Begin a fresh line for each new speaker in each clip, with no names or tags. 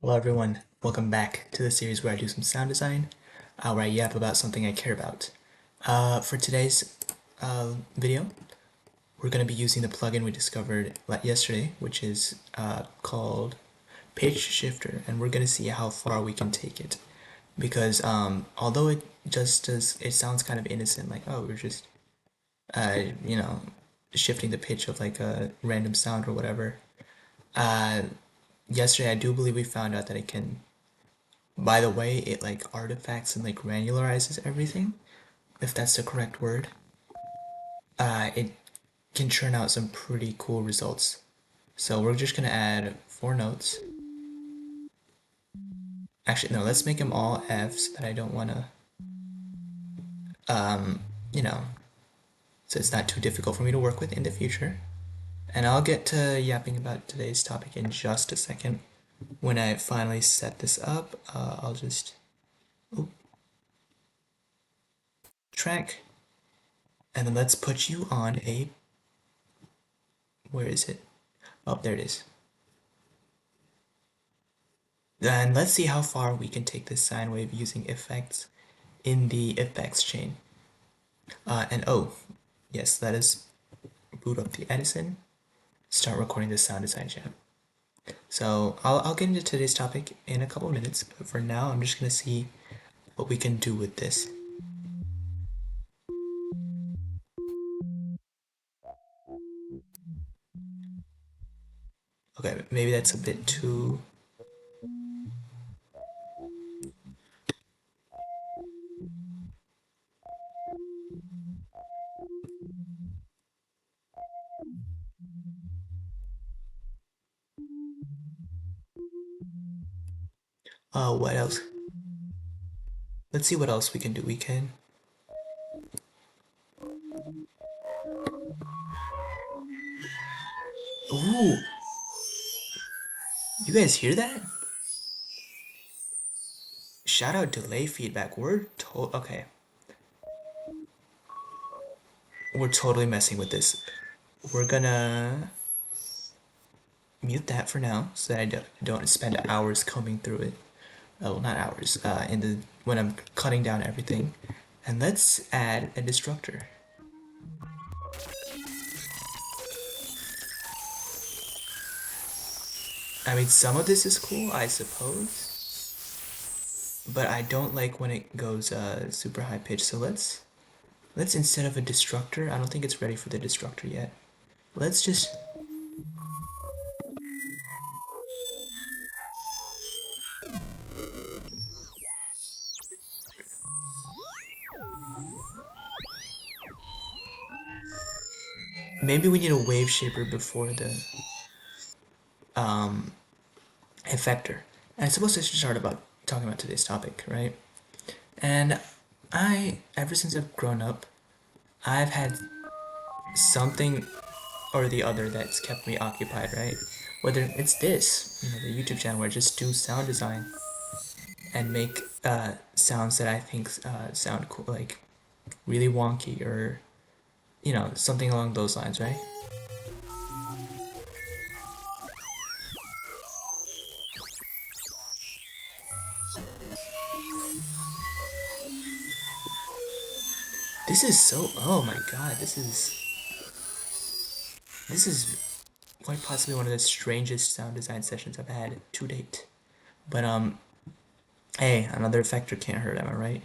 Hello everyone, welcome back to the series where I do some sound design, where I yap about something I care about. For today's video, we're going to be using the plugin we discovered yesterday, which is called Page Shifter, and we're going to see how far we can take it. Because although it sounds kind of innocent, like, oh, we're just, uh, you know, shifting the pitch of like a random sound or whatever. Uh, Yesterday I do believe we found out that it can, by the way, it like artifacts and like granularizes everything, if that's the correct word. It can churn out some pretty cool results. So we're just gonna add 4 notes. Actually, no, let's make them all F so that I don't wanna, um, you know, so it's not too difficult for me to work with in the future. And I'll get to yapping about today's topic in just a second. When I finally set this up, I'll just, oop, track, and then let's put you on a, where is it? Oh, there it is. Then let's see how far we can take this sine wave using effects in the effects chain. And oh, yes, let us boot up the Edison, start recording the sound design jam. So I'll get into today's topic in a couple minutes, but for now I'm just gonna see what we can do with this. Okay, maybe that's a bit too. What else? Let's see what else we can do. We can. Ooh, you guys hear that? Shout out delay feedback. Okay. We're totally messing with this. We're gonna mute that for now so that I don't spend hours combing through it. Oh, not hours. In the when I'm cutting down everything, and let's add a destructor. I mean, some of this is cool, I suppose, but I don't like when it goes super high pitch. So let's instead of a destructor, I don't think it's ready for the destructor yet. Let's just maybe we need a wave shaper before the um effector. And I suppose I should start about talking about today's topic, right? And ever since I've grown up, I've had something or the other that's kept me occupied, right? Whether it's this, the YouTube channel where I just do sound design and make sounds that I think sound cool, like really wonky or, something along those lines, right? Oh my God, this is quite possibly one of the strangest sound design sessions I've had to date. But, hey, another effector can't hurt, am I right?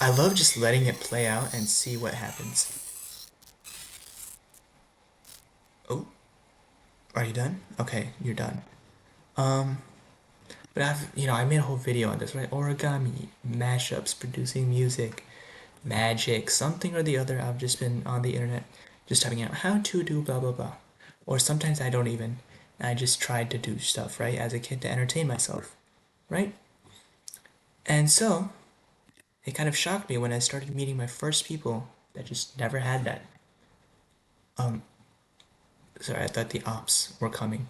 I love just letting it play out and see what happens. Oh, are you done? Okay, you're done. Um, but I made a whole video on this, right? Origami, mashups, producing music, magic, something or the other. I've just been on the internet just typing out how to do blah blah blah. Or sometimes I don't even. I just tried to do stuff, right, as a kid to entertain myself, right? And so, it kind of shocked me when I started meeting my first people that just never had that. Um, Sorry, I thought the ops were coming.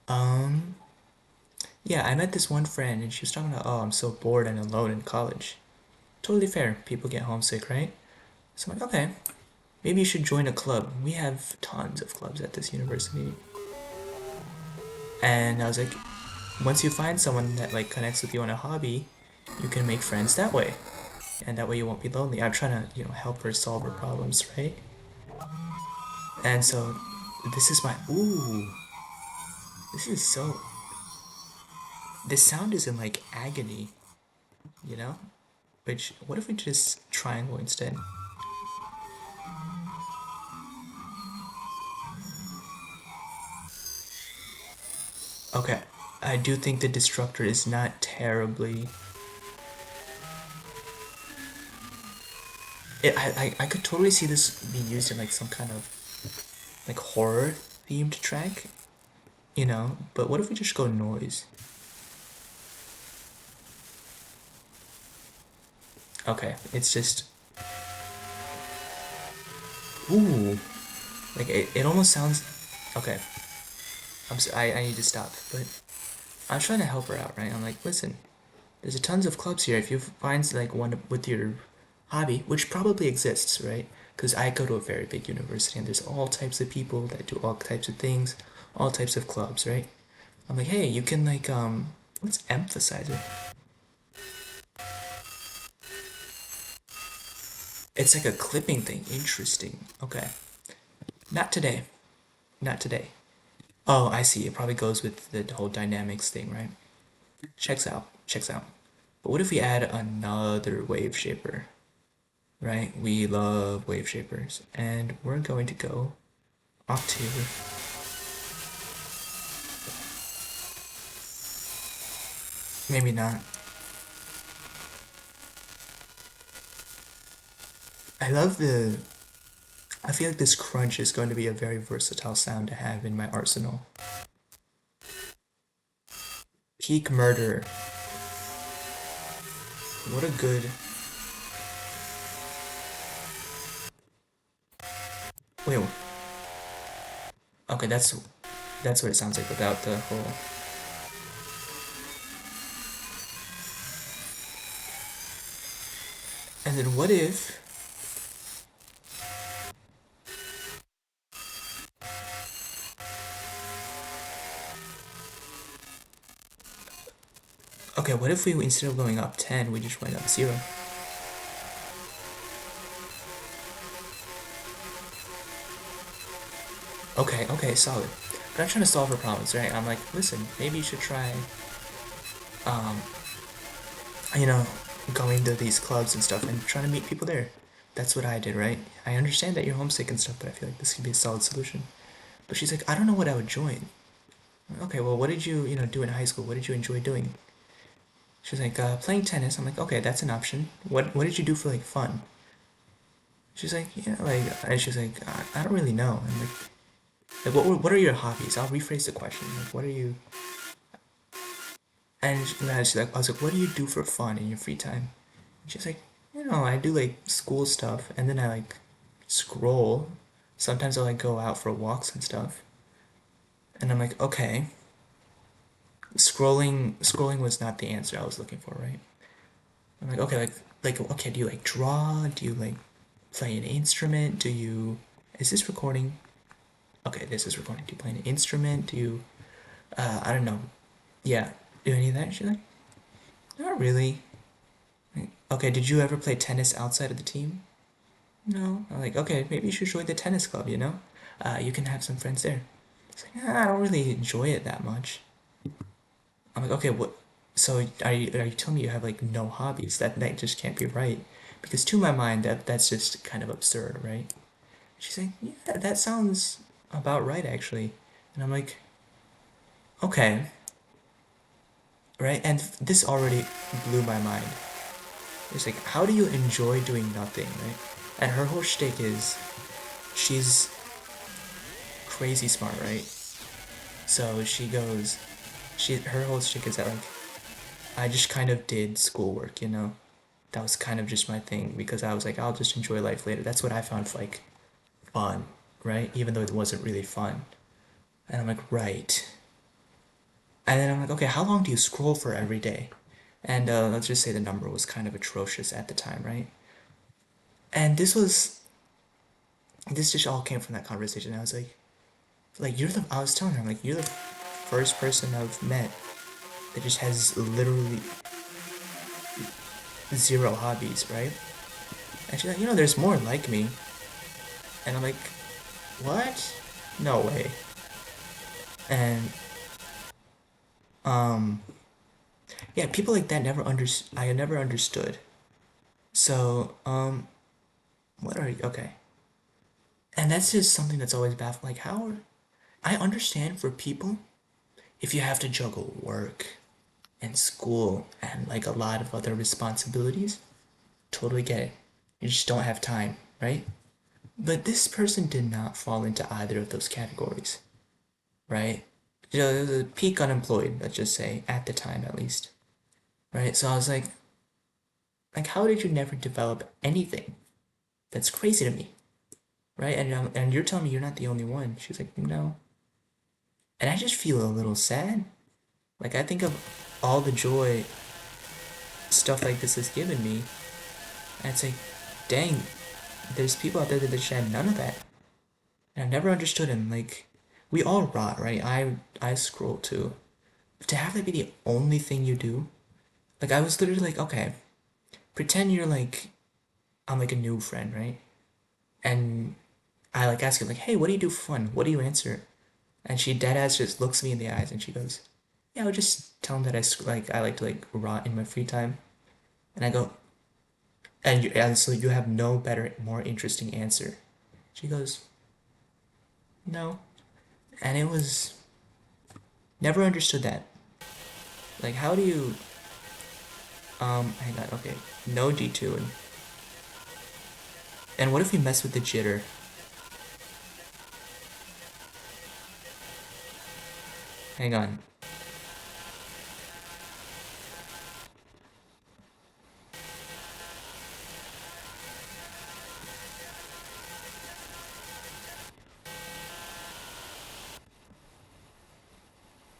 Um, yeah, I met this one friend and she was talking about, oh, I'm so bored and alone in college. Totally fair. People get homesick, right? So I'm like, okay. maybe you should join a club. We have tons of clubs at this university. And I was like, once you find someone that like connects with you on a hobby, you can make friends that way. And that way you won't be lonely. I'm trying to, help her solve her problems, right? And so this is my ooh, this is so this sound is in like agony, you know? Which what if we just triangle instead? Okay. I do think the destructor is not terribly I could totally see this being used in like some kind of like horror themed track, but what if we just go noise? Okay, it's just ooh, like it almost sounds okay. I need to stop, but I'm trying to help her out, right? I'm like, listen, there's a tons of clubs here. If you find like one with your hobby, which probably exists, right? Because I go to a very big university and there's all types of people that do all types of things, all types of clubs, right? I'm like, hey, you can like let's emphasize it. It's like a clipping thing. Interesting. Okay. Not today. Not today. Oh, I see. It probably goes with the whole dynamics thing, right? Checks out. Checks out. But what if we add another wave shaper, right? We love wave shapers. And we're going to go octave. Maybe not. I love the. I feel like this crunch is going to be a very versatile sound to have in my arsenal. Peak murder. What a good. Wait. Okay, that's what it sounds like without the whole. And then what if? Okay, what if we instead of going up 10, we just went up 0? Okay, okay, solid. But I'm trying to solve her problems, right? I'm like, listen, maybe you should try, um, you know, going to these clubs and stuff and trying to meet people there. That's what I did, right? I understand that you're homesick and stuff, but I feel like this could be a solid solution. But she's like, I don't know what I would join. Okay, well, what did you, do in high school? What did you enjoy doing? She's like, playing tennis. I'm like, okay, that's an option. What did you do for like fun? She's like, yeah, like, and she's like, I don't really know. I'm like, what are your hobbies? I'll rephrase the question. Like, what are you? And then she's like, I was like, what do you do for fun in your free time? She's like, I do like school stuff, and then I like scroll. Sometimes I'll like go out for walks and stuff. And I'm like, okay, scrolling was not the answer I was looking for, right? I'm like, okay, okay, do you like draw? Do you like play an instrument? Is this recording? Okay, this is recording. Do you play an instrument? Do you, I don't know. Yeah, do any of that? She's like, not really. Like, okay, did you ever play tennis outside of the team? No. I'm like, okay, maybe you should join the tennis club, you know? You can have some friends there. It's like, I don't really enjoy it that much. I'm like, okay, what? So are you telling me you have like no hobbies? That just can't be right. Because to my mind, that's just kind of absurd, right? She's like, yeah, that sounds about right actually. And I'm like, okay, right? And this already blew my mind. It's like, how do you enjoy doing nothing, right? And her whole shtick is she's crazy smart, right? So she goes, her whole shtick is that like I just kind of did schoolwork, That was kind of just my thing because I was like, I'll just enjoy life later. That's what I found like fun, right? Even though it wasn't really fun. And I'm like, right. And then I'm like, okay, how long do you scroll for every day? And let's just say the number was kind of atrocious at the time, right? And this was this just all came from that conversation. I was like I was telling her, I'm like, you're the first person I've met that just has literally zero hobbies, right? And she's like, there's more like me. And I'm like, what? No way. And um, yeah, people like that I never understood. So what are you? Okay, and that's just something that's always baffled. Like how I understand for people if you have to juggle work and school and like a lot of other responsibilities, totally get it. You just don't have time, right? But this person did not fall into either of those categories, right? It was a peak unemployed, let's just say, at the time at least, right? So I was like, how did you never develop anything? That's crazy to me, right? And you're telling me you're not the only one. She's like, no, and I just feel a little sad. Like I think of all the joy stuff like this has given me, and it's like, dang, there's people out there that just had none of that. And I've never understood him. Like, we all rot, right? I scroll too. But to have that be the only thing you do, like I was literally like, okay, pretend you're like I'm like a new friend, right? And I like ask her like, hey, what do you do for fun? What do you answer? And she dead ass just looks me in the eyes and she goes, yeah, I would just tell him that I like to like rot in my free time. And I go, and so you have no better, more interesting answer. She goes, no. And it was never understood that. Like, how do you, hang on, okay, no detune. And what if we mess with the jitter? Hang on.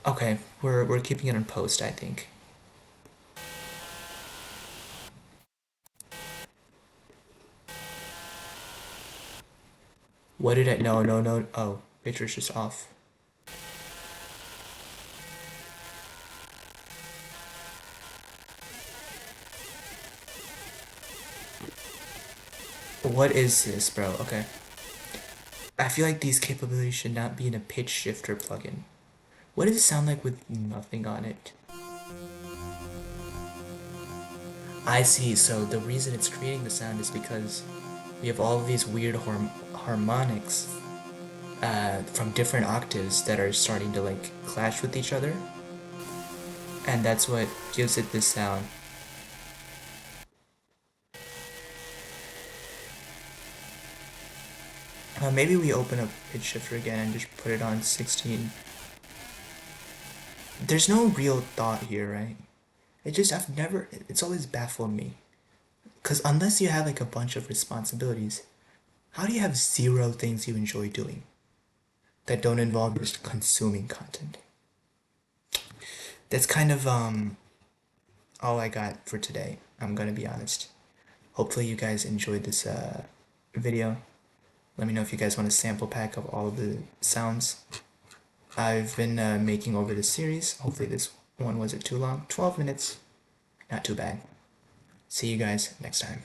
Okay, we're keeping it on post, I think. What did I, no, no, no, oh, picture's just off. What is this, bro? Okay. I feel like these capabilities should not be in a pitch shifter plugin. What does it sound like with nothing on it? I see, so the reason it's creating the sound is because we have all of these weird harmonics from different octaves that are starting to like clash with each other, and that's what gives it this sound. Maybe we open up pitch shifter again and just put it on 16. There's no real thought here, right? It's always baffled me. Because unless you have like a bunch of responsibilities, how do you have zero things you enjoy doing that don't involve just consuming content? That's kind of all I got for today. I'm gonna be honest. Hopefully you guys enjoyed this video. Let me know if you guys want a sample pack of all of the sounds I've been making over this series. Hopefully this one wasn't too long. 12 minutes, not too bad. See you guys next time.